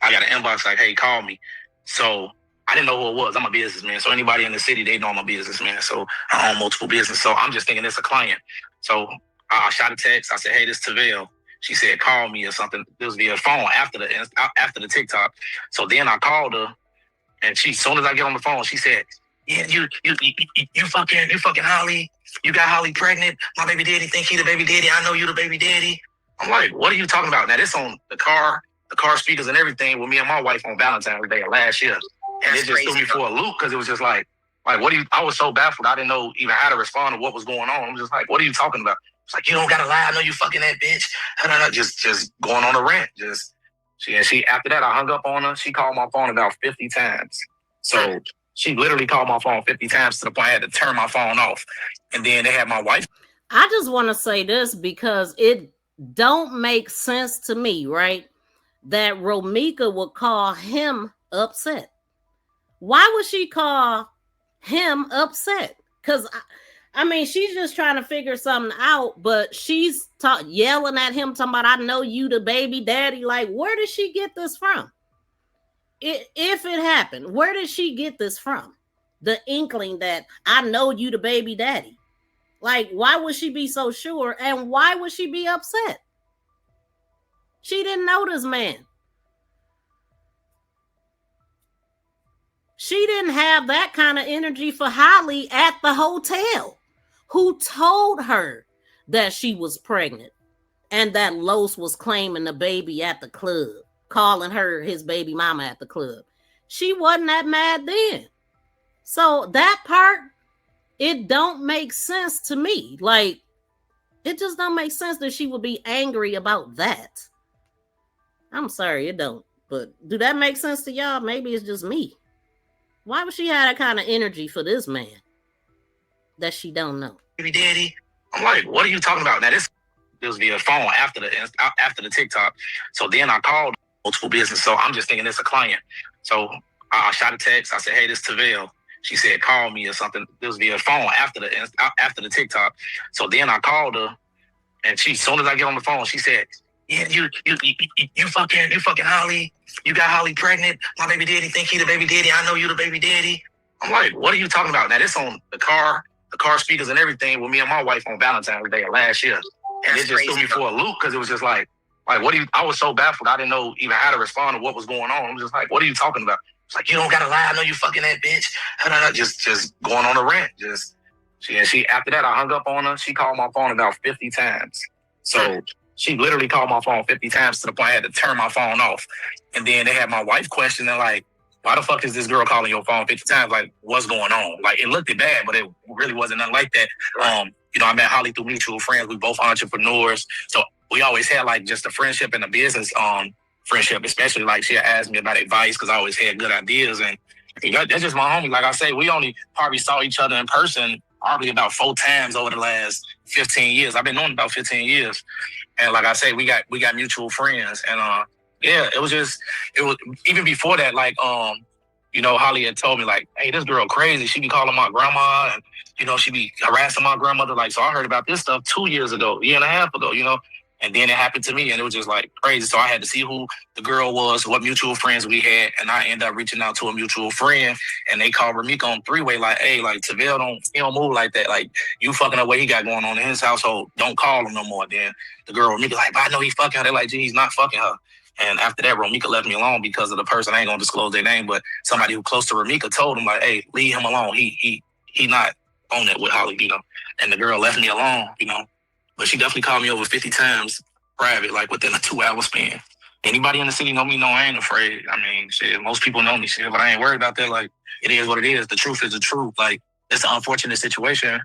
I got an inbox like, hey, call me. So I didn't know who it was. I'm a businessman. So anybody in the city, they know I'm a businessman. So I own multiple business. So I'm just thinking it's a client. So I shot a text. I said, hey, this is Tavell. She said, call me or something. It was via phone after the TikTok. So then I called her, and as soon as I get on the phone, she said, yeah, you fucking Holly. You got Holly pregnant. My baby daddy think he the baby daddy. I know you the baby daddy. I'm like, what are you talking about? Now this on the car speakers and everything with me and my wife on Valentine's Day last year. And it just threw me for a loop because it was just like what do you, I was so baffled. I didn't know even how to respond to what was going on. I'm just like, what are you talking about? It's like, you don't gotta lie. I know you fucking that bitch. Just going on a rant. She after that, I hung up on her. She called my phone about 50 times. So she literally called my phone 50 times to the point I had to turn my phone off. And then they had my wife. I just want to say this because it don't make sense to me, right? That Romeca would call him upset. Why would she call him upset? Because I mean, she's just trying to figure something out, but she's yelling at him, talking about, I know you the baby daddy. Like, where did she get this from? If it happened, where did she get this from? The inkling that I know you the baby daddy. Like, why would she be so sure? And why would she be upset? She didn't know this man. She didn't have that kind of energy for Holly at the hotel, who told her that she was pregnant and that Los was claiming the baby at the club, calling her his baby mama at the club. She wasn't that mad then. So that part, it don't make sense to me. Like, it just don't make sense that she would be angry about that. I'm sorry, it don't. But do that make sense to y'all? Maybe it's just me. Why would she have that kind of energy for this man that she don't know? Baby daddy. I'm like, what are you talking about? Now this was via phone after the TikTok. So then I called multiple business. So I'm just thinking it's a client. So I shot a text. I said, hey, this is Tavell. She said, call me or something. It was via phone after the TikTok. So then I called her, and as soon as I get on the phone, she said, yeah, you fucking Holly. You got Holly pregnant. My baby daddy think he the baby daddy. I know you the baby daddy. I'm like, what are you talking about? Now this on the car speakers and everything with me and my wife on Valentine's Day last year. And it just threw me for a loop because it was just like what do you, I was so baffled. I didn't know even how to respond to what was going on. I'm just like, what are you talking about? It's like, you don't gotta lie. I know you fucking that bitch. Just going on a rant. She after that, I hung up on her. She called my phone about 50 times. So she literally called my phone 50 times to the point I had to turn my phone off. And then they had my wife questioning, like, why the fuck is this girl calling your phone 50 times? Like, what's going on? Like, it looked bad, but it really wasn't nothing like that. I met Holly through mutual friends. We both entrepreneurs. So we always had like just a friendship and a business friendship, especially like she asked me about advice because I always had good ideas. And that's just my homie. Like I say, we only probably saw each other in person probably about 4 times over the last 15 years. I've been known about 15 years. And like I say, we got mutual friends. And it was even before that, like Holly had told me like, hey, this girl crazy. She be calling my grandma and she be harassing my grandmother. Like, so I heard about this stuff 2 years ago, year and a half ago, and then it happened to me and it was just like crazy. So I had to see who the girl was, what mutual friends we had. And I ended up reaching out to a mutual friend and they called Romeca on three-way like, hey, like Tavell don't move like that. Like you fucking up what he got going on in his household. Don't call him no more. Then the girl Romeca like, but I know he's fucking her. They're like, gee, he's not fucking her. And after that, Romeca left me alone because of the person. I ain't gonna disclose their name, but somebody who close to Romeca told him like, hey, leave him alone. He not on that with Holly, And the girl left me alone, But she definitely called me over 50 times private, like within a 2-hour span. Anybody in the city know me, know I ain't afraid. I mean, shit, most people know me, shit, but I ain't worried about that. Like, it is what it is. The truth is the truth. Like, it's an unfortunate situation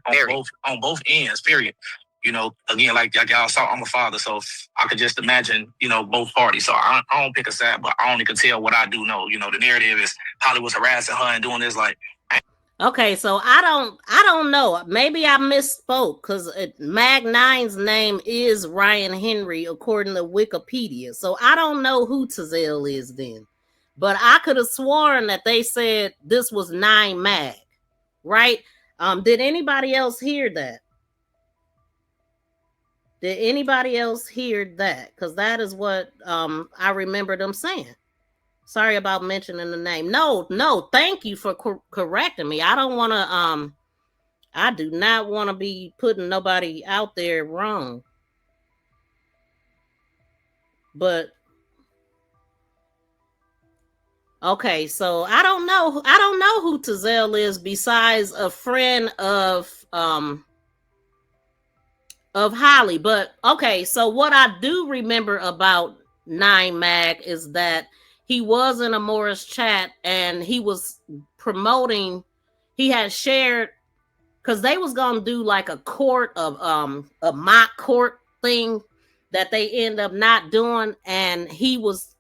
on both ends, period. Again, like y'all saw, I'm a father, so I could just imagine, both parties. So I don't pick a side, but I only can tell what I do know. The narrative is Holly was harassing her and doing this, like. Okay, so I don't know. Maybe I misspoke because Mag 9's name is Ryan Henry according to Wikipedia. So I don't know who Tazelle is then. But I could have sworn that they said this was 9 Mag, right? Did anybody else hear that? Did anybody else hear that? Because that is what I remember them saying. Sorry about mentioning the name. No, thank you for correcting me. I don't want to, I do not want to be putting nobody out there wrong. But, okay, so I don't know who Tazelle is besides a friend of Holly. But, okay, so what I do remember about Nine Mag is that he was in a Morris chat and he was promoting, he had shared, because they was gonna do like a court of a mock court thing that they end up not doing, and he was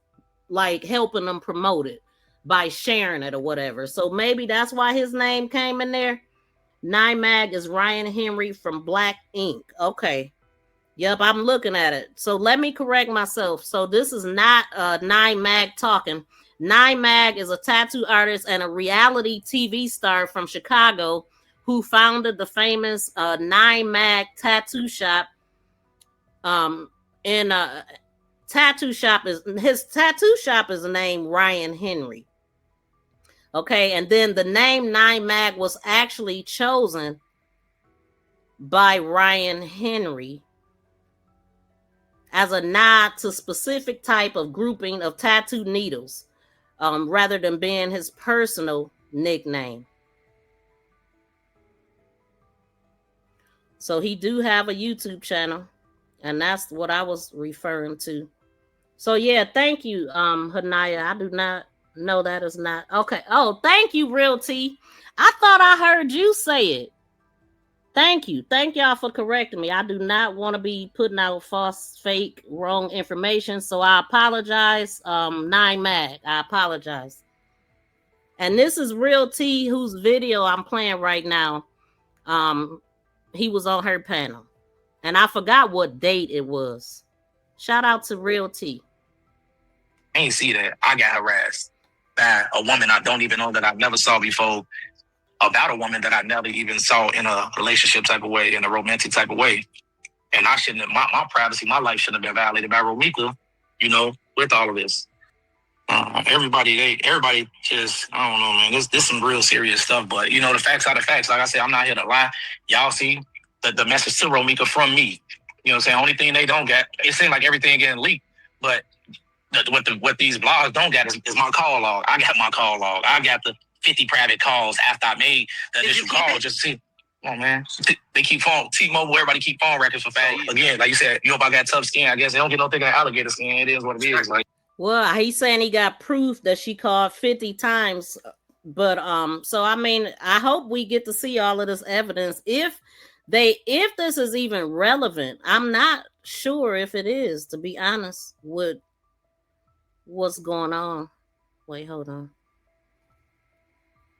like helping them promote it by sharing it or whatever. So maybe that's why his name came in there. Nine Mag is Ryan Henry from Black Ink. Okay. Yep, I'm looking at it. So let me correct myself. So this is not Nine Mag talking. Nine Mag is a tattoo artist and a reality TV star from Chicago who founded the famous Nine Mag tattoo shop. In tattoo shop is his tattoo shop is named Ryan Henry. Okay, and then the name Nine Mag was actually chosen by Ryan Henry as a nod to specific type of grouping of tattoo needles, rather than being his personal nickname. So he do have a YouTube channel, and that's what I was referring to. So yeah, thank you, Hanaya. I do not know that is not okay. Oh, thank you, Real T. I thought I heard you say it. Thank you. Thank y'all for correcting me. I do not want to be putting out false, fake, wrong information. So I apologize. Nine Mag, I apologize. And this is Real T, whose video I'm playing right now. He was on her panel. And I forgot what date it was. Shout out to Real T. I ain't see that. I got harassed by a woman I don't even know that I've never saw before, about a woman that I never even saw in a relationship type of way, in a romantic type of way. And I shouldn't have, my privacy, my life shouldn't have been violated by Romeca, with all of this. Everybody just, I don't know, man. This some real serious stuff. But, the facts are the facts. Like I said, I'm not here to lie. Y'all see the message to Romeca from me. You know what I'm saying? Only thing they don't get, it seems like everything getting leaked. But what these blogs don't get is my call log. I got my call log. I got the 50 private calls after I made the initial call just to see. Come on, man. They keep phone, T-Mobile, everybody keep phone records for 5 years. Again, like you said, if I got tough skin, I guess they don't get no thicker than alligator skin. It is what it is. Like, well, he's saying he got proof that she called 50 times. But so I mean, I hope we get to see all of this evidence. If this is even relevant, I'm not sure if it is, to be honest, with what's going on. Wait, hold on.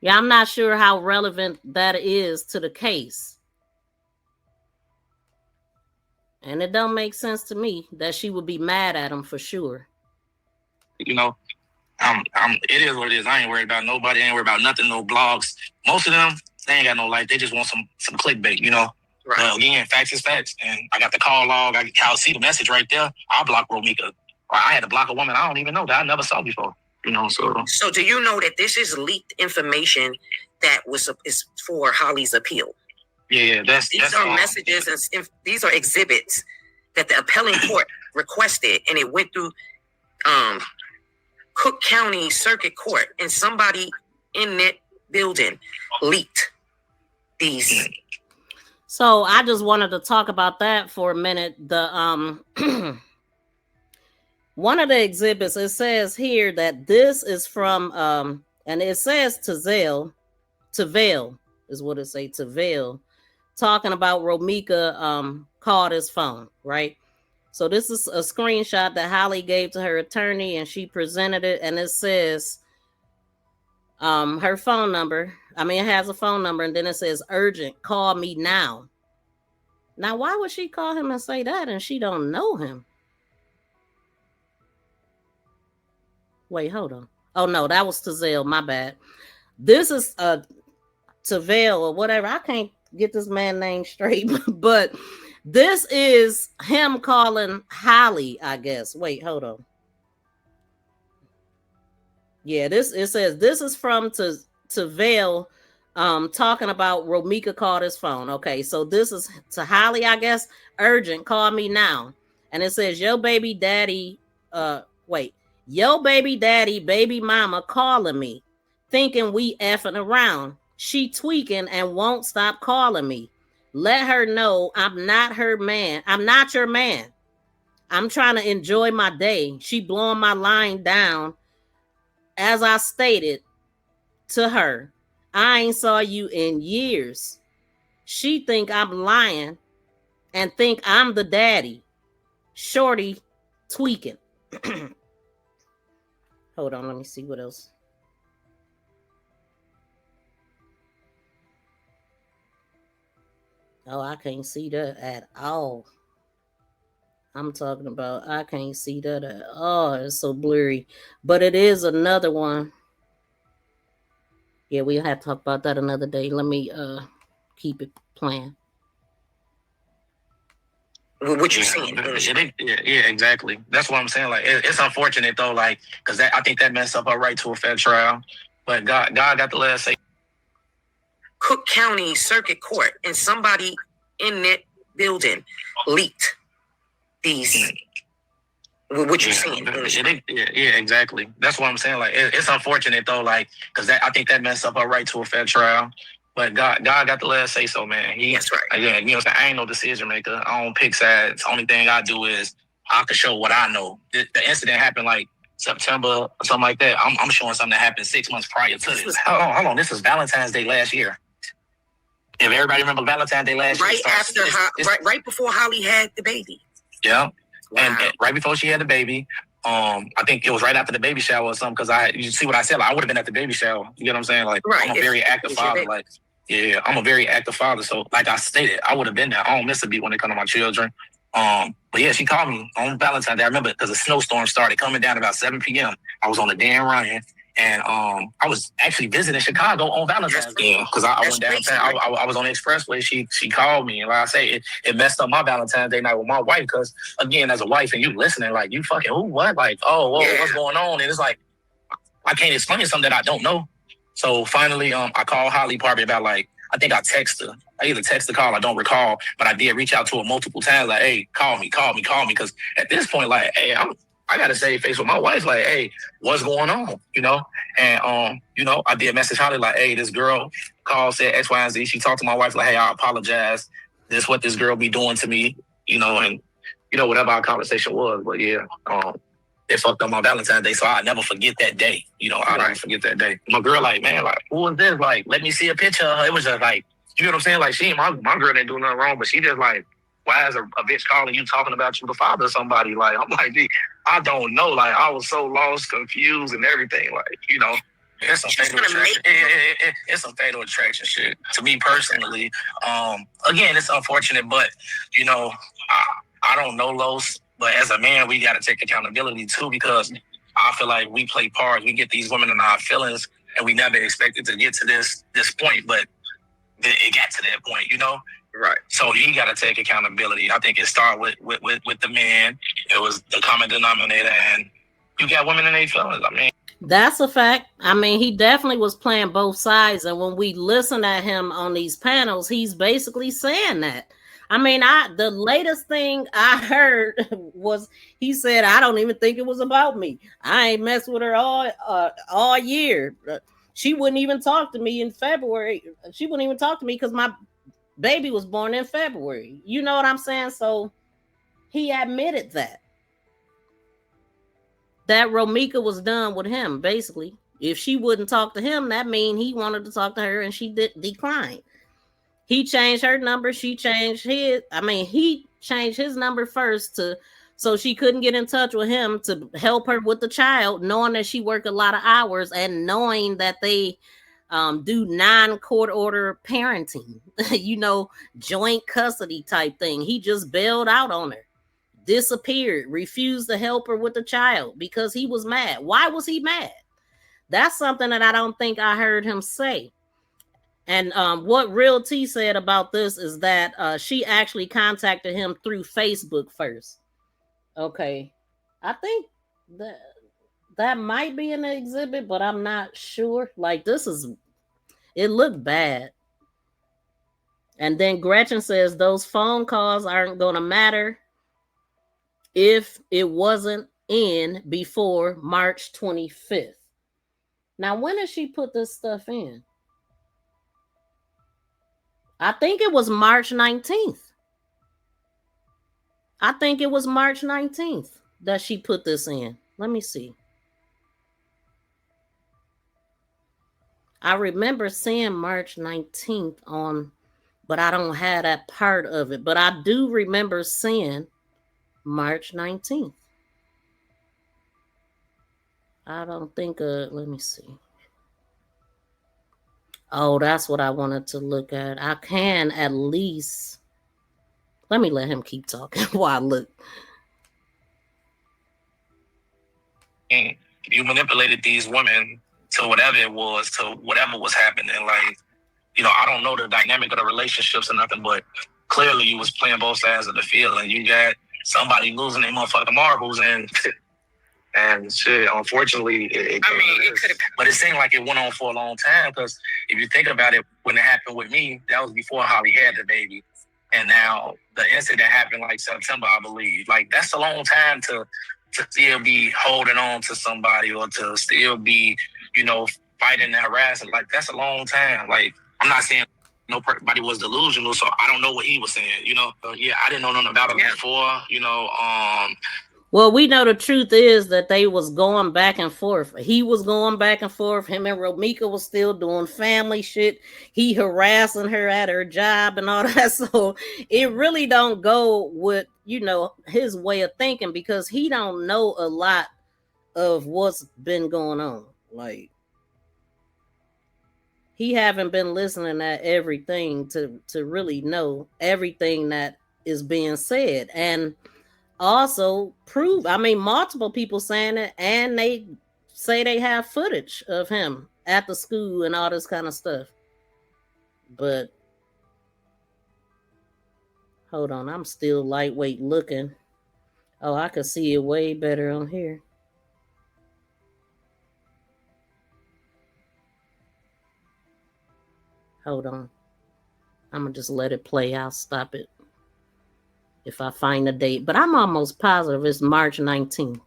Yeah, I'm not sure how relevant that is to the case. And it don't make sense to me that she would be mad at him for sure. It is what it is. I ain't worried about nobody. I ain't worried about nothing, no blogs. Most of them, they ain't got no life. They just want some clickbait, Right. Again, facts is facts. And I got the call log. I'll see the message right there. I'll block Romeca. I had to block a woman I don't even know that I never saw before. So do you know that this is leaked information that is for Holly's appeal? Yeah, these are messages and these are exhibits that the appellant court requested, and it went through Cook County Circuit Court, and somebody in that building leaked these. So I just wanted to talk about that for a minute. The one of the exhibits, it says here that this is from and it says Tazelle is what it say, Tazelle, talking about Romeca called his phone, right? So this is a screenshot that Holly gave to her attorney, and she presented it, and it says her phone number. I mean, it has a phone number, and then it says urgent, call me now. Now, why would she call him and say that, and she don't know him? Wait, hold on. Oh no, that was Tazelle. My bad. This is Tavelle or whatever. I can't get this man's name straight, but this is him calling Holly, I guess. Wait, hold on. Yeah, it says this is from to Vail, talking about Romeca called his phone. Okay, so this is to highly, I guess, urgent. Call me now, and it says yo baby daddy, wait, yo baby daddy, baby mama calling me, thinking we effing around. She tweaking and won't stop calling me. Let her know I'm not her man. I'm not your man. I'm trying to enjoy my day. She blowing my line down. As I stated to her, I ain't saw you in years. She think I'm lying and think I'm the daddy. Shorty tweaking. Hold on, let me see what else. Oh, I can't see that at all. I'm talking about I can't see that at all. It's so blurry. But it is another one. Yeah, we'll have to talk about that another day. Let me keep it playing. What you saying? Yeah, exactly. That's what I'm saying. Like, it's unfortunate though, like, because I think that messed up her right to a fair trial. But God got the last say. Cook County Circuit Court, and somebody in that building leaked these. What you saying? Yeah, exactly. That's what I'm saying. Like, it's unfortunate though, like, because I think that messed up her right to a fair trial. But God got the last say so, man. That's right. Yeah, you know what I'm saying? I ain't no decision maker. I don't pick sides. The only thing I do is I can show what I know. The incident happened like September or something like that. I'm showing something that happened 6 months prior to this. Hold on. This was Valentine's Day last year. If everybody remember Valentine's Day last year, right before Holly had the baby. Yeah. Wow. And right before she had the baby, I think it was right after the baby shower or something. Because you see what I said? Like, I would have been at the baby shower. You get what I'm saying? Like, right. I'm a very active father. Like, yeah, I'm a very active father. So, like I stated, I would have been there. I don't miss a beat when it comes to my children. But yeah, she called me on Valentine's Day. I remember because a snowstorm started coming down about 7 p.m. I was on the Dan Ryan. And I was actually visiting Chicago on Valentine's Day because I went downtown. I was on the expressway. She called me, and like I say, it messed up my Valentine's Day night with my wife because again, as a wife, and you listening, like you fucking who, what, like whoa, what's going on? And it's like I can't explain something that I don't know. So finally, I called Holly probably about like I think I text her. I either text the call, I don't recall, but I did reach out to her multiple times, like, hey, call me, because at this point, like, hey, I gotta save face with my wife, like, hey, what's going on, you know? And I did message Holly like, hey, this girl called, said X, Y, and Z. She talked to my wife like, hey, I apologize. This what this girl be doing to me, and whatever our conversation was. But yeah, it fucked up my Valentine's Day, so I'll never forget that day. I'll never forget that day. My girl, like, man, like, who is this? Like, let me see a picture of her. It was just like, you know what I'm saying? Like, my girl didn't do nothing wrong, but she just like, why is a bitch calling you talking about you the father of somebody? Like, I'm like, gee, I don't know. Like, I was so lost, confused, and everything. Like, it's some fatal attraction. It's some fatal attraction shit. To me personally, again, it's unfortunate, but I don't know Los, but as a man, we got to take accountability too because I feel like we play parts. We get these women in our feelings, and we never expected to get to this point, but it got to that point, Right. So he got to take accountability. I think it started with the man. It was the common denominator, and you got women in their feelings. I mean, that's a fact. I mean, he definitely was playing both sides, and when we listen at him on these panels, he's basically saying that. I mean, the latest thing I heard was he said, "I don't even think it was about me. I ain't messed with her all year. She wouldn't even talk to me in February. She wouldn't even talk to me because my baby was born in February. You know what I'm saying?" So he admitted that Romeca was done with him. Basically, if she wouldn't talk to him, that means he wanted to talk to her, and she declined. He changed her number. She changed his. I mean, he changed his number first so she couldn't get in touch with him to help her with the child, knowing that she worked a lot of hours and knowing that they do non-court order parenting, joint custody type thing. He just bailed out on her, disappeared, refused to help her with the child because he was mad. Why was he mad? That's something that I don't think I heard him say. And what Real T said about this is that she actually contacted him through Facebook first. Okay. I think that might be an exhibit, but I'm not sure. Like it looked bad. And then Gretchen says those phone calls aren't going to matter if it wasn't in before March 25th. Now, when did she put this stuff in? I think it was March 19th. I think it was March 19th that she put this in. Let me see. I remember seeing March 19th on, but I don't have that part of it. But I do remember seeing March 19th. I don't think, let me see. Oh, that's what I wanted to look at. I can at least, let me let him keep talking while I look. And you manipulated these women to whatever it was, to whatever was happening. Like, you know, I don't know the dynamic of the relationships or nothing, but clearly you was playing both sides of the field, and you got somebody losing their motherfucking marbles, and shit. Unfortunately, it could have, but it seemed like it went on for a long time. Because if you think about it, when it happened with me, that was before Holly had the baby, and now the incident happened like September, I believe. Like, that's a long time to still be holding on to somebody, or to still be, you know, fighting that harassment. Like, that's a long time. Like, I'm not saying nobody was delusional, so I don't know what he was saying, you know. Yeah, I didn't know nothing about it before, you know. Well, we know the truth is that they was going back and forth. He was going back and forth. Him and Romeca was still doing family shit. He harassing her at her job and all that. So it really don't go with, you know, his way of thinking, because he don't know a lot of what's been going on. Like, he haven't been listening at everything to really know everything that is being said. And also prove, I mean, multiple people saying it, and they say they have footage of him at the school and all this kind of stuff. But hold on, I'm still lightweight looking. Oh, I could see it way better on here. Hold on, I'm gonna just let it play. I'll stop it if I find a date, but I'm almost positive it's March 19th.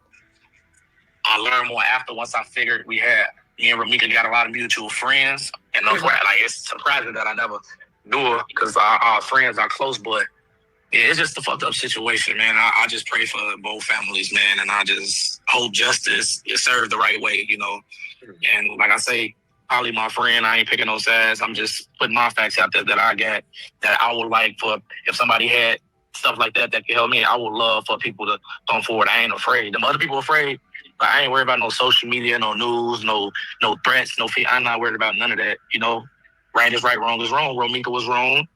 I learned more after, once I figured me and Romeca got a lot of mutual friends, and those were, like, it's surprising that I never knew her, because our friends are close, but yeah, it's just a fucked up situation, man. I just pray for both families, man, and I just hope justice is served the right way, you know. And like I say, Holly, my friend, I ain't picking no sides. I'm just putting my facts out there that I got, that I would like for, if somebody had stuff like that can help me, I would love for people to come forward. I ain't afraid. Them other people afraid, but I ain't worried about no social media, no news, no threats, no fear. I'm not worried about none of that, you know. Right is right, wrong is wrong. Romeca was wrong,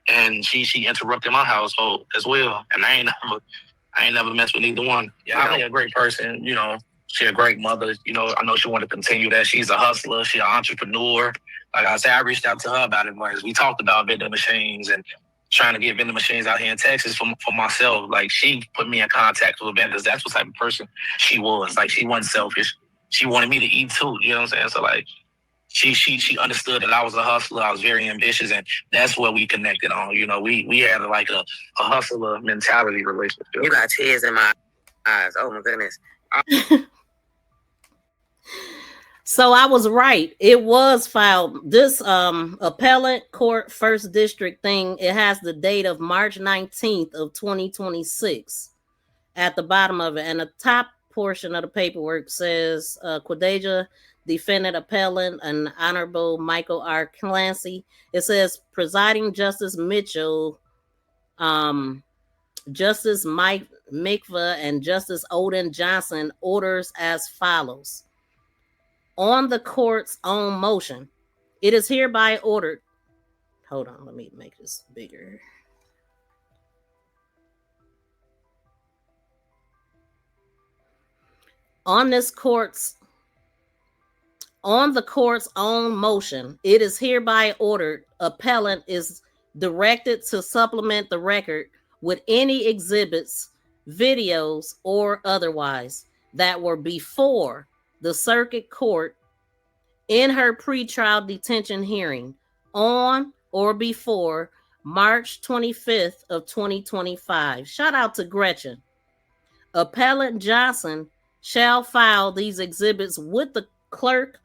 and she interrupted my household as well, and I ain't never messed with neither one. Yeah, Holly a great person, you know. She a great mother, you know. I know she wanted to continue that. She's a hustler. She an entrepreneur. Like I said, I reached out to her about it once. We talked about vending machines and trying to get vending machines out here in Texas for myself. Like, she put me in contact with vendors. That's what type of person she was. Like, she wasn't selfish. She wanted me to eat too. You know what I'm saying? So, like, she understood that I was a hustler. I was very ambitious, and that's what we connected on. You know, we had like a hustler mentality relationship. You got tears in my eyes. Oh my goodness. So I was right. It was filed. This appellate court first district thing, it has the date of March 19th of 2026 at the bottom of it. And the top portion of the paperwork says Quadeja, defendant appellant, and Honorable Michael R. Clancy. It says presiding Justice Mitchell, Justice Mike Mikva, and Justice Odin Johnson orders as follows. On the court's own motion, it is hereby ordered. Hold on, let me make this bigger. On the court's own motion, it is hereby ordered appellant is directed to supplement the record with any exhibits, videos, or otherwise that were before the circuit court in her pretrial detention hearing on or before March 25th of 2025. Shout out to Gretchen. Appellant Johnson shall file these exhibits with the clerk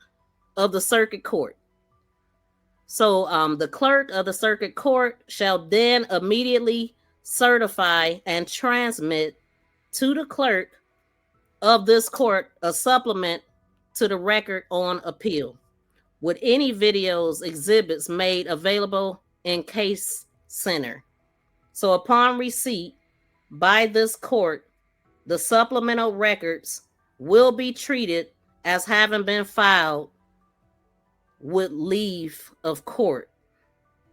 of the circuit court. So the clerk of the circuit court shall then immediately certify and transmit to the clerk of this court a supplement to the record on appeal with any videos, exhibits made available in case center. So upon receipt by this court, the supplemental records will be treated as having been filed with leave of court.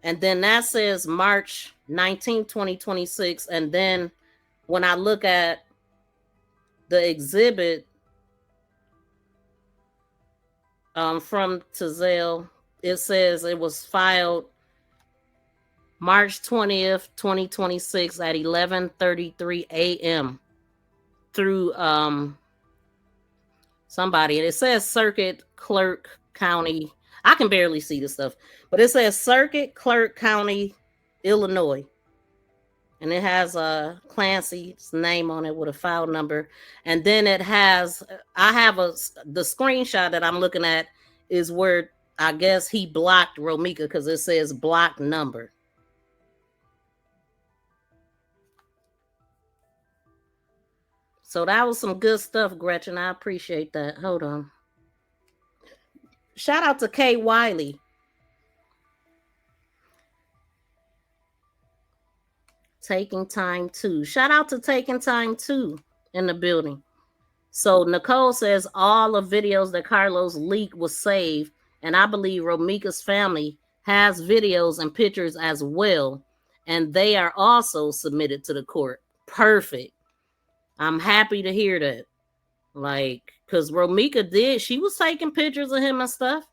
And then that says March 19, 2026. And then when I look at the exhibit from Tazelle, it says it was filed March 20th, 2026 at 11:33 a.m. through somebody. And it says Circuit Clerk County. I can barely see this stuff, but it says Circuit Clerk County, Illinois. And it has Clancy's name on it with a file number. And then it has, I have the screenshot that I'm looking at is where I guess he blocked Romeca because it says block number. So that was some good stuff, Gretchen. I appreciate that. Hold on. Shout out to Kay Wiley. Taking Time Too. Shout out to Taking Time Too in the building. So Nicole says all the videos that Carlos leaked was saved. And I believe Romeca's family has videos and pictures as well. And they are also submitted to the court. Perfect. I'm happy to hear that. Like, because Romeca she was taking pictures of him and stuff.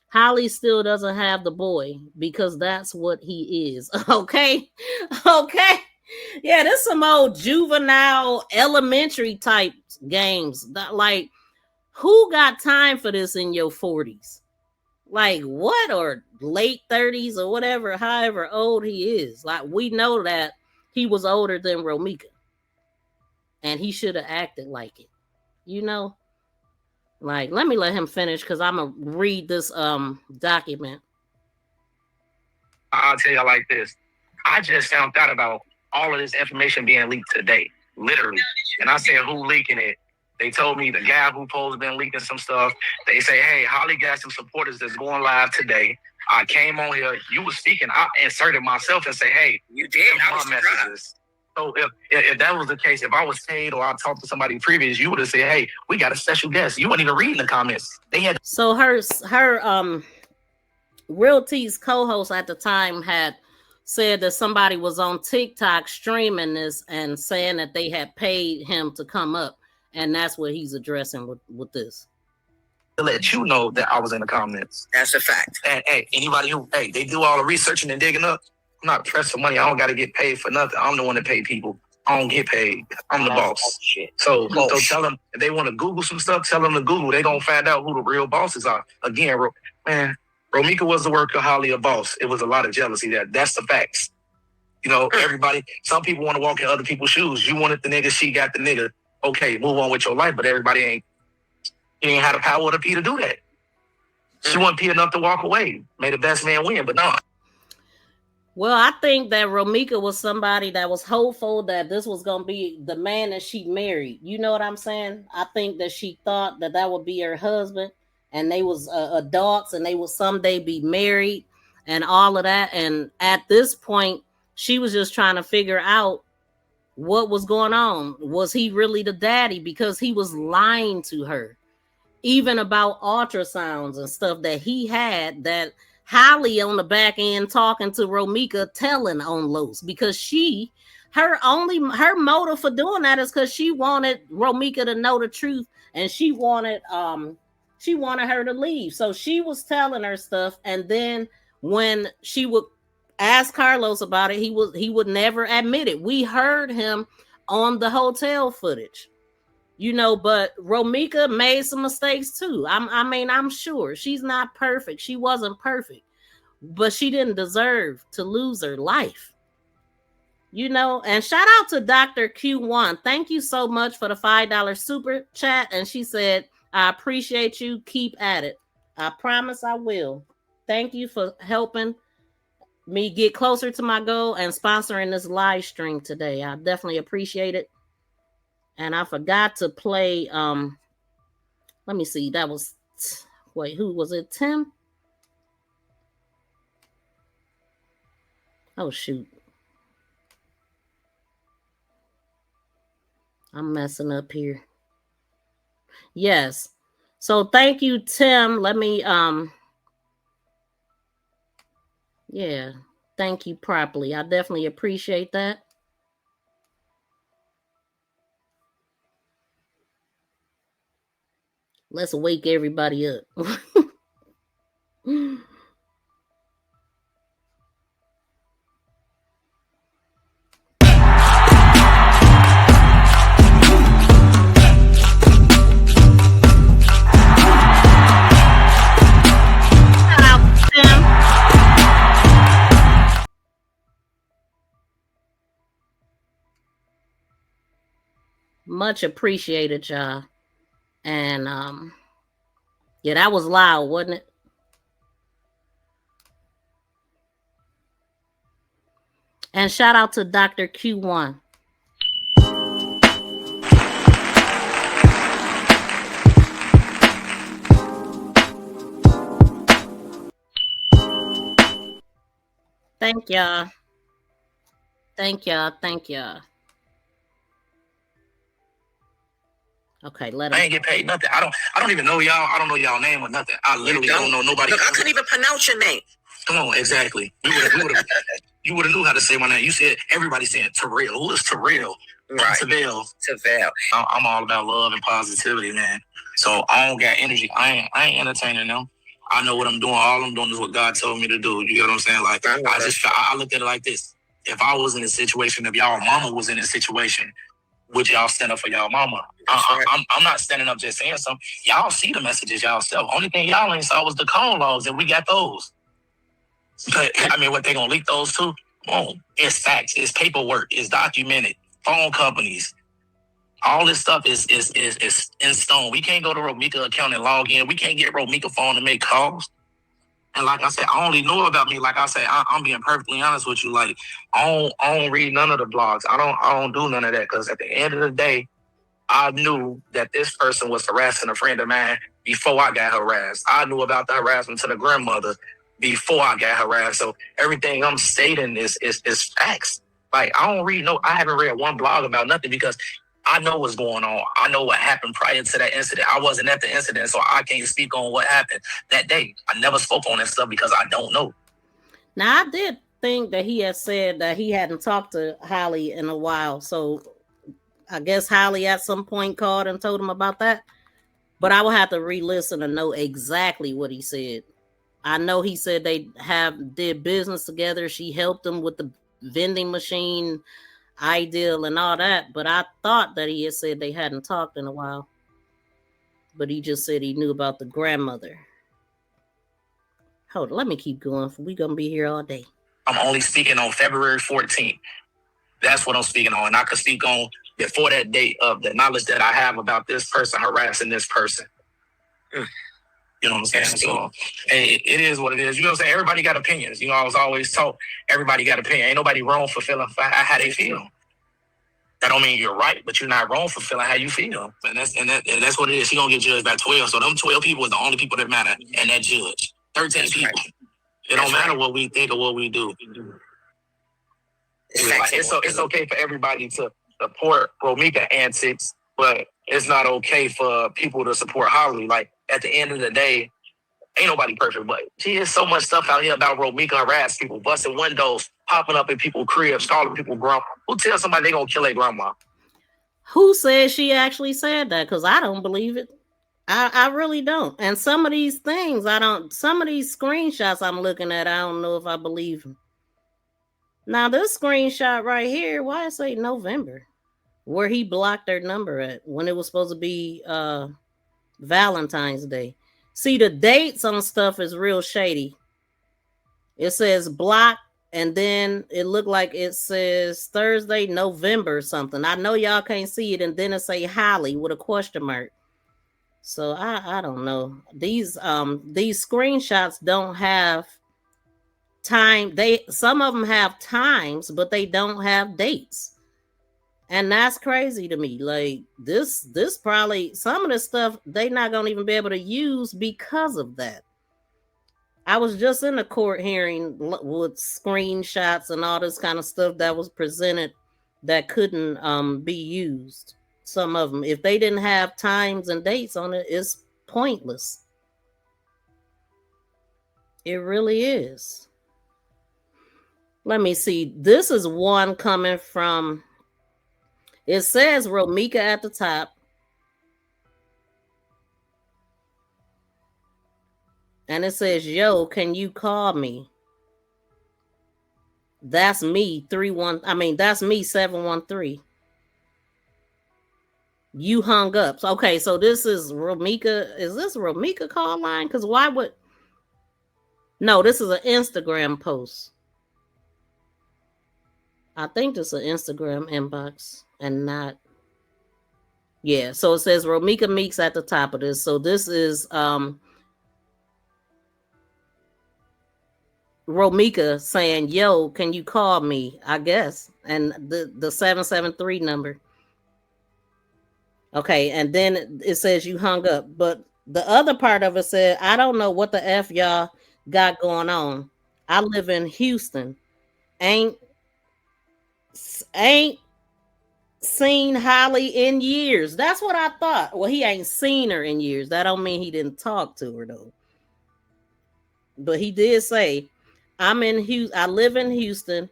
Holly still doesn't have the boy because that's what he is. Okay. Okay. Yeah, this some old juvenile elementary type games. Like, who got time for this in your 40s? Like, what? Or late 30s or whatever, however old he is. Like, we know that he was older than Romeca. And he should have acted like it. You know? Like, let me let him finish because I'm going to read this document. I'll tell you like this. I just found out about all of this information being leaked today, literally. And I said, who leaking it? They told me the guy who posed been leaking some stuff. They say, hey, Holly got some supporters that's going live today. I came on here. You were speaking. I inserted myself and say, hey, you did. I was messages. So if that was the case, if I was paid or I talked to somebody previous, you would have said, hey, we got a special guest. You weren't even reading the comments. They had. So her Realty's co-host at the time had said that somebody was on TikTok streaming this and saying that they had paid him to come up. And that's what he's addressing with this. To let you know that I was in the comments. That's a fact. And hey, anybody who, they do all the researching and digging up, I'm not pressed for money. I don't got to get paid for nothing. I'm the one that pay people. I don't get paid. I'm the boss. So tell them if they want to Google some stuff, tell them to Google. They going to find out who the real bosses are. Again, Romeca was the worker, Holly a boss. It was a lot of jealousy there. That's the facts. You know, everybody, some people want to walk in other people's shoes. You wanted the nigga, she got the nigga. Okay, move on with your life, but everybody ain't had the power to P to do that. She wasn't P enough to walk away. Made the best man win, but no. Well, I think that Romeca was somebody that was hopeful that this was going to be the man that she married. You know what I'm saying? I think that she thought that that would be her husband and they was adults and they would someday be married and all of that. And at this point, she was just trying to figure out what was going on. Was he really the daddy? Because he was lying to her, even about ultrasounds and stuff that he had that Holly on the back end talking to Romeca telling on Los, because her motive for doing that is because she wanted Romeca to know the truth and she wanted her to leave. So she was telling her stuff, and then when she would ask Carlos about it, he would never admit it. We heard him on the hotel footage. But Romeca made some mistakes too. I'm sure she's not perfect. She wasn't perfect, but she didn't deserve to lose her life. And shout out to Dr. Q1. Thank you so much for the $5 super chat. And she said, I appreciate you. Keep at it. I promise I will. Thank you for helping me get closer to my goal and sponsoring this live stream today. I definitely appreciate it. And I forgot to play, let me see. That was, wait, who was it? Tim? Oh, shoot. I'm messing up here. Yes. So thank you, Tim. Let me yeah, thank you properly. I definitely appreciate that. Let's wake everybody up. Much appreciated, y'all. And yeah, that was loud, wasn't it? And shout out to Dr. Q1. Thank y'all. Thank y'all. Thank y'all. Okay, let him. I ain't get paid nothing. I don't even know y'all. I don't know y'all name or nothing. I literally don't know nobody. Look, I couldn't even pronounce your name. Come on, exactly. You would have knew how to say my name. You said everybody saying Terrell. Who is Terrell? Right. Tavell. Tavell. I'm all about love and positivity, man. So I don't got energy. I ain't entertaining them. I know what I'm doing. All I'm doing is what God told me to do. You get what I'm saying? Like I looked at it like this. If I was in a situation, if y'all mama was in a situation, would y'all stand up for y'all mama? I'm not standing up just saying something. Y'all see the messages y'all self. Only thing y'all ain't saw was the call logs, and we got those. But I mean, what they gonna leak those too? Well, it's facts. It's paperwork. It's documented. Phone companies. All this stuff is in stone. We can't go to Romeca account and log in. We can't get Romeca phone to make calls. And like I said, I only know about me. Like I said, I'm being perfectly honest with you. Like I don't read none of the blogs. I don't do none of that because at the end of the day, I knew that this person was harassing a friend of mine before I got harassed. I knew about the harassment to the grandmother before I got harassed. So everything I'm stating is facts. Like I haven't read one blog about nothing because I know what's going on. I know what happened prior to that incident. I wasn't at the incident, so I can't speak on what happened that day. I never spoke on that stuff because I don't know. Now, I did think that he had said that he hadn't talked to Holly in a while. So I guess Holly at some point called and told him about that. But I will have to re-listen to know exactly what he said. I know he said they did business together. She helped him with the vending machine ideal and all that, but I thought that he had said they hadn't talked in a while. But he just said he knew about the grandmother. Hold on, let me keep going. We're gonna be here all day. I'm only speaking on February 14th. That's what I'm speaking on. And I could speak on before that date of the knowledge that I have about this person harassing this person. You know what I'm saying? So it is what it is. You know what I'm saying? Everybody got opinions. I was always taught everybody got opinion. Ain't nobody wrong for feeling how they feel. That don't mean you're right, but you're not wrong for feeling how you feel. And that's what it is. She gonna get judged by 12. So them 12 people is the only people that matter. And that judge. 13 people. Right. It don't matter what we think or what we do. It's okay for everybody to support Romeca antics, but it's not okay for people to support Holly. Like at the end of the day, ain't nobody perfect, but there's so much stuff out here about Romeca harass people, busting windows, popping up in people's cribs, calling people grandma. Who tells somebody they gonna kill their grandma? Who says she actually said that? Because I don't believe it. I really don't. And some of these things, some of these screenshots I'm looking at, I don't know if I believe them. Now, this screenshot right here, why it say November? where he blocked her number at when it was supposed to be Valentine's Day. See, the dates on stuff is real shady. It says block, and then it looked like it says Thursday, November something. I know y'all can't see it, and then it say Holly with a question mark. So I don't know. These screenshots don't have time. Some of them have times, but they don't have dates. And that's crazy to me. Like this probably, some of the stuff they not gonna even be able to use because of that. I was just in a court hearing with screenshots and all this kind of stuff that was presented that couldn't be used. Some of them, if they didn't have times and dates on it, it's pointless. It really is. Let me see. This is one coming from, it says Romeca at the top. And it says, yo, can you call me? That's me, that's me, 713. You hung up. So, okay, so this is Romeca. Is this Romeca call line? Because why would... No, this is an Instagram post. I think this is an Instagram inbox and not... Yeah, so it says Romeca Meeks at the top of this. So this is Romeca saying, yo, can you call me? I guess. And the 773 number. Okay, and then it says you hung up. But the other part of it said, I don't know what the F y'all got going on. I live in Houston. Ain't seen Holly in years. That's what I thought. Well, he ain't seen her in years. That don't mean he didn't talk to her though. But he did say, I live in Houston.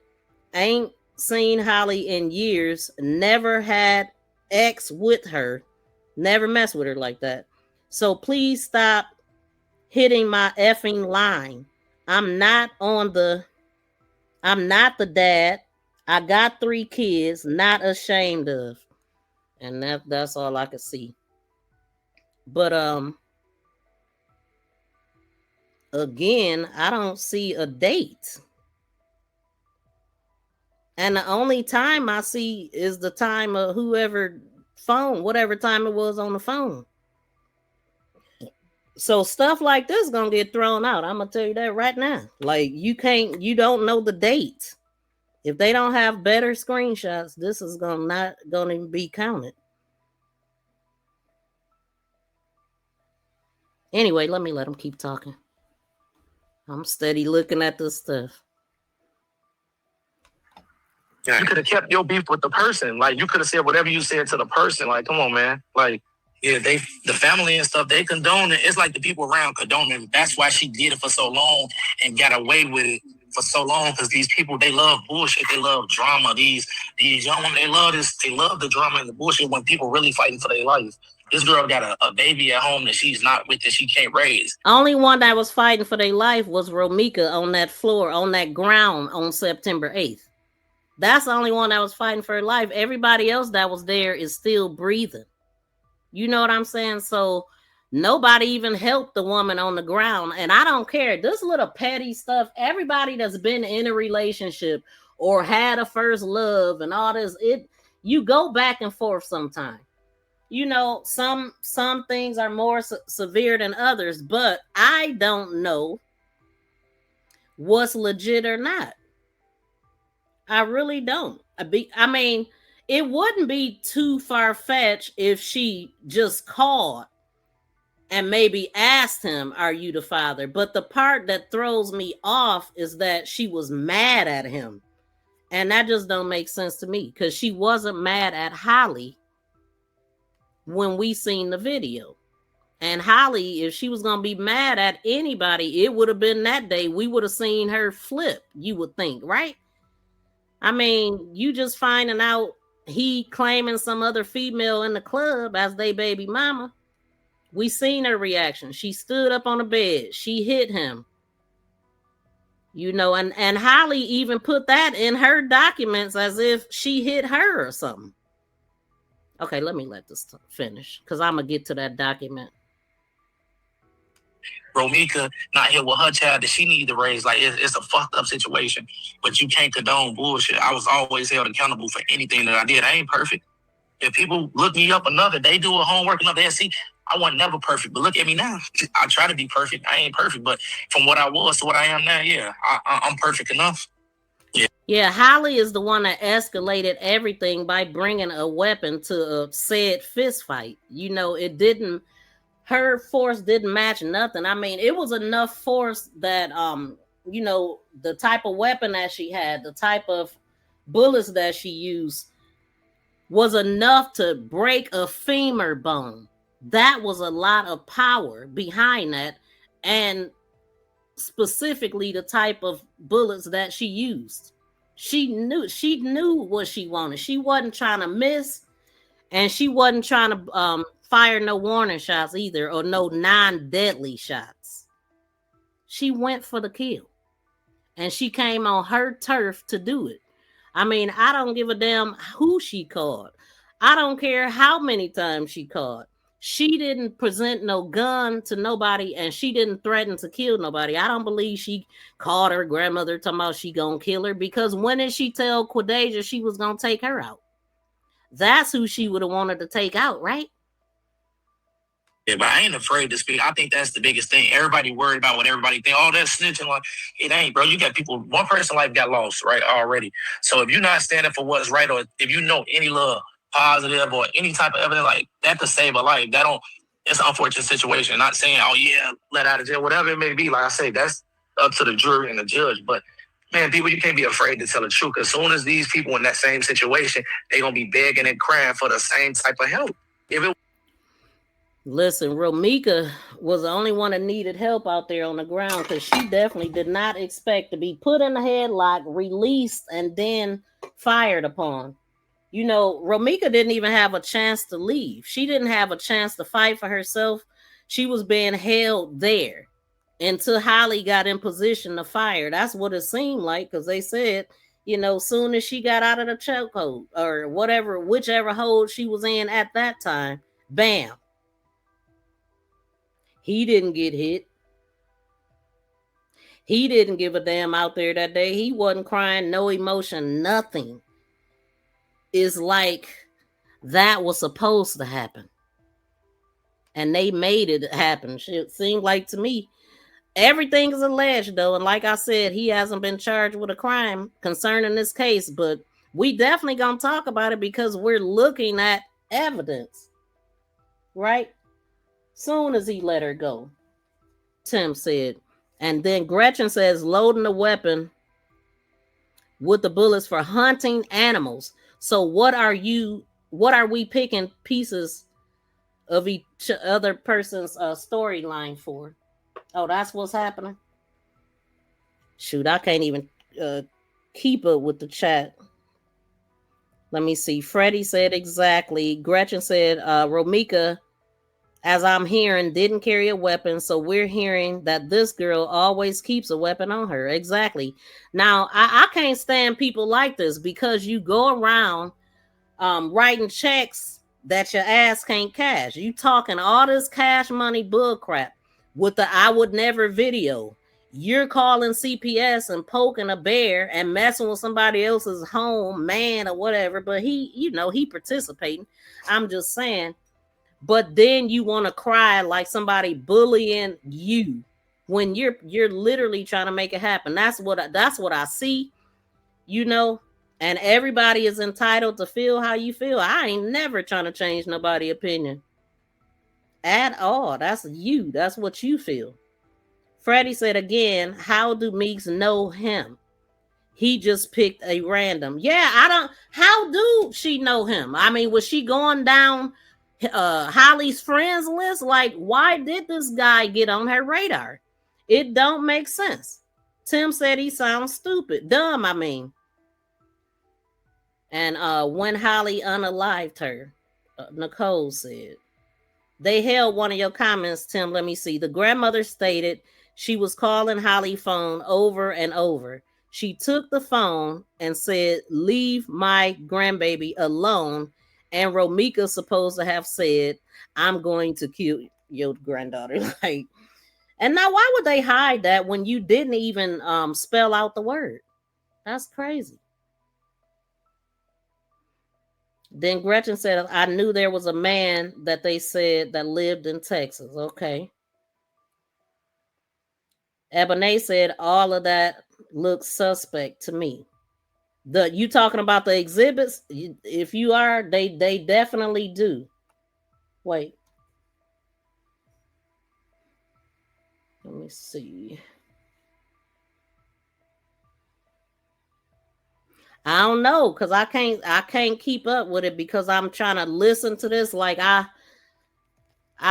Ain't seen Holly in years. Never had ex with her. Never messed with her like that. So please stop hitting my effing line. I'm not the dad. I got 3 kids, not ashamed of. And that's all I could see. But again, I don't see a date. And the only time I see is the time of whoever phone, whatever time it was on the phone. So stuff like this gonna get thrown out. I'm gonna tell you that right now. Like you don't know the date. If they don't have better screenshots, this is not gonna be counted. Anyway, let them keep talking. I'm steady looking at this stuff. You could have kept your beef with the person. Like you could have said whatever you said to the person. Like, come on, man. Like, yeah, the family and stuff, they condone it. It's like the people around condone it. That's why she did it for so long and got away with it for so long. Because these people, they love bullshit. They love drama. These young women, they love this. They love the drama and the bullshit when people really fighting for their life. This girl got a baby at home that she's not with, that she can't raise. Only one that was fighting for their life was Romeca on that floor, on that ground on September 8th. That's the only one that was fighting for her life. Everybody else that was there is still breathing. You know what I'm saying? So nobody even helped the woman on the ground. And I don't care. This little petty stuff, everybody that's been in a relationship or had a first love and all this, you go back and forth sometime. You know, some things are more severe than others, but I don't know what's legit or not. I really don't. I mean, it wouldn't be too far-fetched if she just called and maybe asked him, are you the father? But the part that throws me off is that she was mad at him. And that just don't make sense to me because she wasn't mad at Holly when we seen the video. And Holly, if she was going to be mad at anybody, it would have been that day. We would have seen her flip, you would think, right? I mean, you just finding out he claiming some other female in the club as they baby mama. We seen her reaction. She stood up on the bed. She hit him. You know, and Holly even put that in her documents as if she hit her or something. Okay, let me let this finish because I'm gonna get to that document. Romeca not here with her child that she need to raise. Like it's a fucked up situation, but you can't condone bullshit. I was always held accountable for anything that I did. I ain't perfect. If people look me up enough, if they do a homework enough, they'll see I wasn't never perfect. But look at me now. I try to be perfect. I ain't perfect, but from what I was to what I am now, yeah, I'm perfect enough. Yeah, Holly is the one that escalated everything by bringing a weapon to a said fist fight. You know, it didn't. Her force didn't match nothing. I mean, it was enough force that you know, the type of weapon that she had, the type of bullets that she used was enough to break a femur bone. That was a lot of power behind that, and specifically the type of bullets that she used. She knew what she wanted. She wasn't trying to miss, and she wasn't trying to fire no warning shots either, or no non-deadly shots. She went for the kill, and she came on her turf to do it. I mean, I don't give a damn who she called. I don't care how many times she called. She didn't present no gun to nobody, and she didn't threaten to kill nobody. I don't believe she called her grandmother talking about she gonna kill her, because when did she tell Quadeja she was gonna take her out? That's who she would have wanted to take out, right? Yeah, but I ain't afraid to speak. I think that's the biggest thing. Everybody worried about what everybody think. Oh, that's snitching. Like, it ain't, bro. You got people, one person life got lost, right, already. So if you're not standing for what's right, or if you know any little positive or any type of evidence, like, that could save a life. That don't, it's an unfortunate situation. Not saying, oh, yeah, let out of jail, whatever it may be. Like I say, that's up to the jury and the judge. But, man, people, you can't be afraid to tell the truth. As soon as these people in that same situation, they're going to be begging and crying for the same type of help. If it Listen, Romeca was the only one that needed help out there on the ground, because she definitely did not expect to be put in a headlock, released, and then fired upon. You know, Romeca didn't even have a chance to leave. She didn't have a chance to fight for herself. She was being held there until Holly got in position to fire. That's what it seemed like, because they said, you know, soon as she got out of the chokehold or whatever, whichever hold she was in at that time, bam. He didn't get hit. He didn't give a damn out there that day. He wasn't crying, no emotion, nothing. It's like that was supposed to happen, and they made it happen. It seemed like to me everything is alleged, though, and like I said, he hasn't been charged with a crime concerning this case, but we definitely gonna talk about it because we're looking at evidence, right? Soon as he let her go, Tim said. And then Gretchen says loading the weapon with the bullets for hunting animals. So what are we picking pieces of each other person's storyline for? Oh, that's what's happening. Shoot, I can't even keep up with the chat. Let me see. Freddie said exactly. Gretchen said Romeca, as I'm hearing, didn't carry a weapon. So we're hearing that this girl always keeps a weapon on her. Exactly. Now, I can't stand people like this, because you go around writing checks that your ass can't cash. You talking all this cash money bull crap with the I would never video. You're calling CPS and poking a bear and messing with somebody else's home, man, or whatever. But he participating. I'm just saying. But then you want to cry like somebody bullying you when you're literally trying to make it happen. That's what I see, you know. And everybody is entitled to feel how you feel. I ain't never trying to change nobody's opinion at all. That's you. That's what you feel. Freddie said again, how do Meeks know him? He just picked a random. Yeah, I don't. How do she know him? I mean, was she going down Holly's friends list? Like, why did this guy get on her radar? It don't make sense. Tim said he sounds stupid. Dumb, I mean. And when Holly unalived her, Nicole said, they held one of your comments, Tim. Let me see. The grandmother stated she was calling Holly phone over and over. She took the phone and said, leave my grandbaby alone, And Romeca's supposed to have said, I'm going to kill your granddaughter. Like, and now why would they hide that when you didn't even spell out the word? That's crazy. Then Gretchen said, I knew there was a man that they said that lived in Texas. Okay. Ebony said, all of that looks suspect to me. You talking about the exhibits? If you are, they definitely do. Wait. Let me see. I don't know, because I can't keep up with it because I'm trying to listen to this. Like I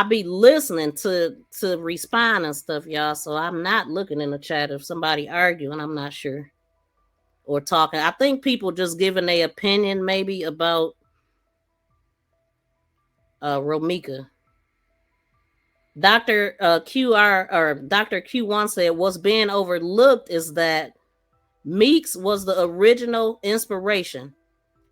be listening to respond and stuff, y'all. So I'm not looking in the chat if somebody arguing. I'm not sure. Or talking. I think people just giving their opinion maybe about Romeca. Dr. QR or Dr. Q1 said what's being overlooked is that Meeks was the original inspiration,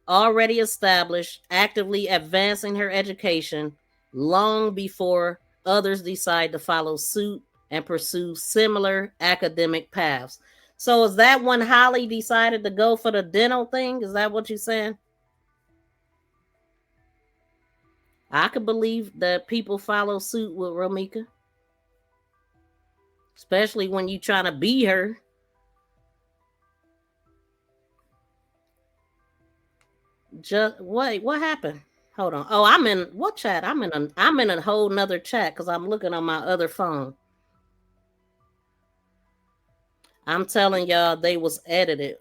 already established, actively advancing her education long before others decide to follow suit and pursue similar academic paths. So is that when Holly decided to go for the dental thing? Is that what you're saying? I could believe that people follow suit with Romeca. Especially when you trying to be her. Just wait, what happened? Hold on. Oh, I'm in what chat? I'm in a whole nother chat because I'm looking on my other phone. I'm telling y'all they was edited.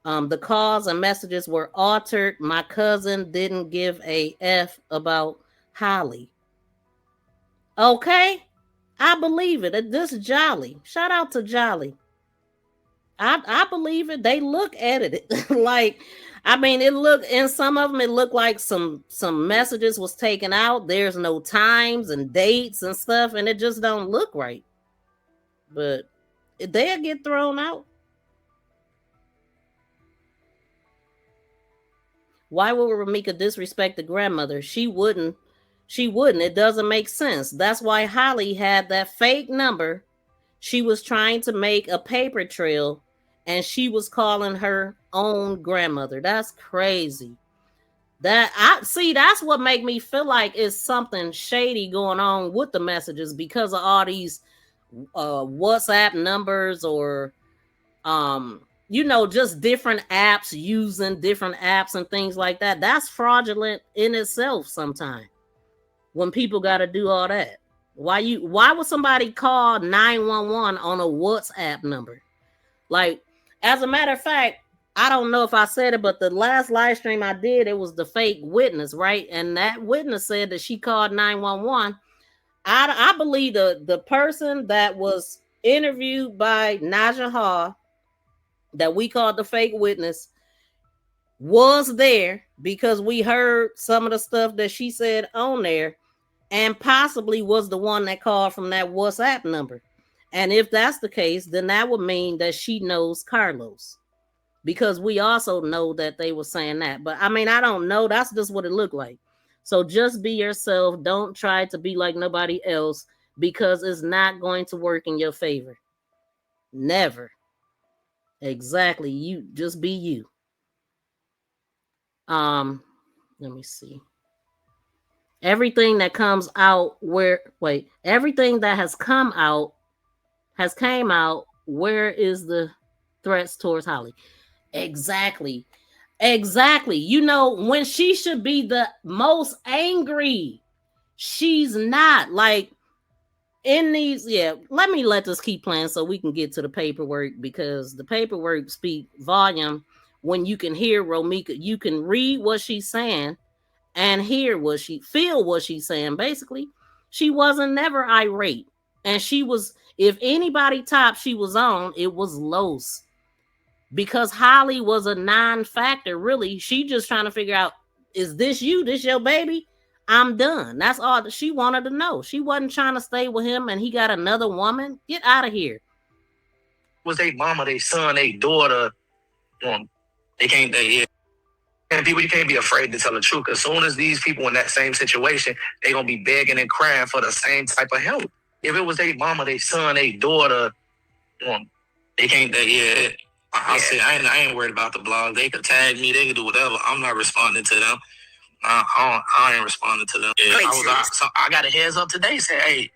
The calls and messages were altered. My cousin didn't give a F about Holly. Okay. I believe it. This is Jolly. Shout out to Jolly. I believe it. They look edited. Like, I mean, it looked in some of them. It looked like some messages was taken out. There's no times and dates and stuff, and it just don't look right. But they'll get thrown out. Why would Romeca disrespect the grandmother? She wouldn't. She wouldn't. It doesn't make sense. That's why Holly had that fake number. She was trying to make a paper trail, and she was calling her own grandmother. That's crazy. That I see. That's what make me feel like it's something shady going on with the messages because of all these WhatsApp numbers or just different apps using different apps and things like that. That's fraudulent in itself sometimes when people got to do all that. Why would somebody call 911 on a WhatsApp number? Like, as a matter of fact, I don't know if I said it, but the last live stream I did, it was the fake witness, right? And that witness said that she called 911. I believe the person that was interviewed by Naja Hall, that we called the fake witness, was there because we heard some of the stuff that she said on there, and possibly was the one that called from that WhatsApp number. And if that's the case, then that would mean that she knows Carlos, because we also know that they were saying that. But I mean, I don't know. That's just what it looked like. So just be yourself. Don't try to be like nobody else, because it's not going to work in your favor. Never. Exactly. You just be you. Let me see. Everything that comes out everything that has came out, where is the threats towards Holly? Exactly. You know, when she should be the most angry, she's not. Like, in these, let this keep playing so we can get to the paperwork, because the paperwork speak volume. When you can hear Romeca, you can read what she's saying and feel what she's saying. Basically, she wasn't never irate, and she was, if anybody top she was on, it was Los, because Holly was a non-factor. Really, she just trying to figure out, is this your baby? I'm done. That's all that she wanted to know. She wasn't trying to stay with him and he got another woman. Get out of here. Was they mama, they son, they daughter? They can't. And people, you can't be afraid to tell the truth. As soon as these people in that same situation, they gonna be begging and crying for the same type of help. If it was their mama, their son, their daughter, they can't. Yeah, I said I ain't worried about the blog. They could tag me. They could do whatever. I'm not responding to them. I ain't responding to them. Yeah, I got a heads up today. Say, hey,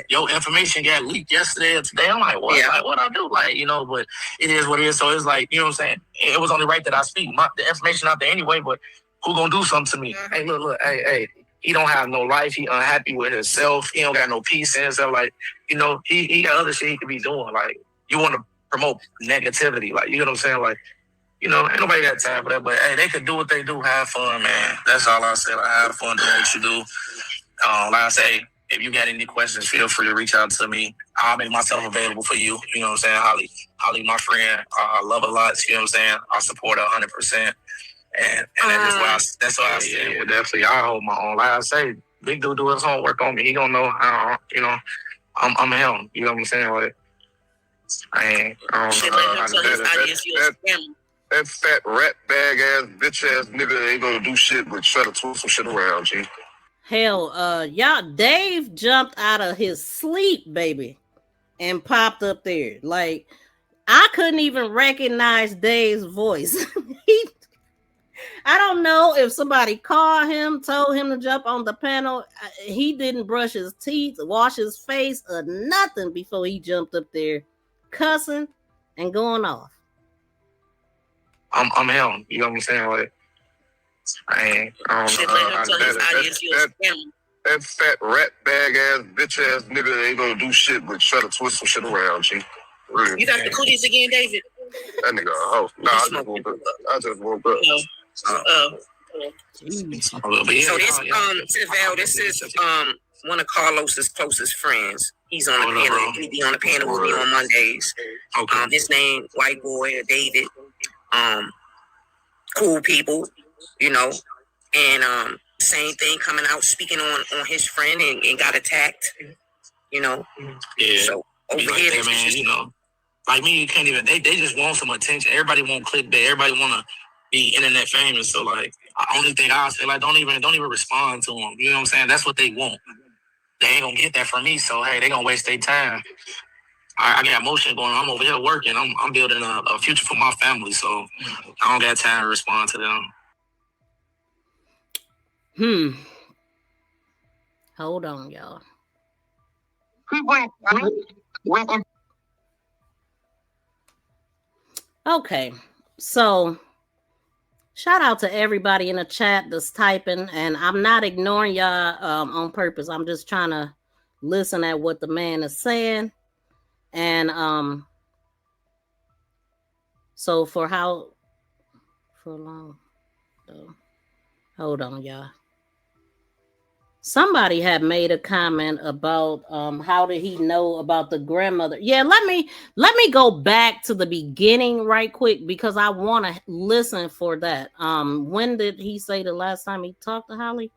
your information got leaked yesterday or today. I'm like, what? Like, what I do? Like, but it is what it is. So it's like, you know what I'm saying? It was only right that I speak. The information out there anyway, but who gonna do something to me? Hey, look, hey. He don't have no life. He unhappy with himself. He don't got no peace in himself. Like, he got other shit he could be doing. Like, you want to promote negativity. Like, you know what I'm saying? Like, ain't nobody got time for that. But hey, they could do what they do. Have fun, man. That's all I said. Have fun doing what you do. Like I say, if you got any questions, feel free to reach out to me. I'll make myself available for you. You know what I'm saying? Holly, my friend. I love her a lot. You know what I'm saying? I support her 100%. And that's why I said, well, definitely, I hold my own. Like I say, big dude do his homework on me. He gonna know how, I'm him. You know what I'm saying? Like, I don't know. That fat rat bag ass bitch ass nigga ain't gonna do shit but try to twist some shit around, G. Hell, Dave jumped out of his sleep, baby, and popped up there. Like, I couldn't even recognize Dave's voice. I don't know if somebody called him, told him to jump on the panel. He didn't brush his teeth, wash his face, or nothing before he jumped up there, cussing and going off. I'm him. You know what I'm saying? Like, I don't know. That fat rat bag ass bitch ass nigga ain't gonna do shit but try to twist some shit around, G. Really. You got the cooties again, David? That nigga a hoe. Nah, I just woke up. So this is one of Carlos's closest friends. He's on the panel. He be on the panel with me on Mondays. Okay. His name, White Boy, David. Cool people, and same thing coming out speaking on his friend and got attacked, Yeah. So over like here, that, man, like me, you can't even. They just want some attention. Everybody want clickbait. Everybody want to be internet famous. So like, the only thing I say, like, don't even respond to them. You know what I'm saying? That's what they want. They ain't gonna get that from me. So hey, they gonna waste their time. I got motion going on. I'm over here working. I'm building a future for my family. So I don't got time to respond to them. Hold on, y'all. Okay, so shout out to everybody in the chat that's typing, and I'm not ignoring y'all on purpose. I'm just trying to listen at what the man is saying. And so for long though. Hold on, y'all. Somebody had made a comment about how did he know about the grandmother? Yeah, let me go back to the beginning right quick because I want to listen for that. When did he say the last time he talked to Holly?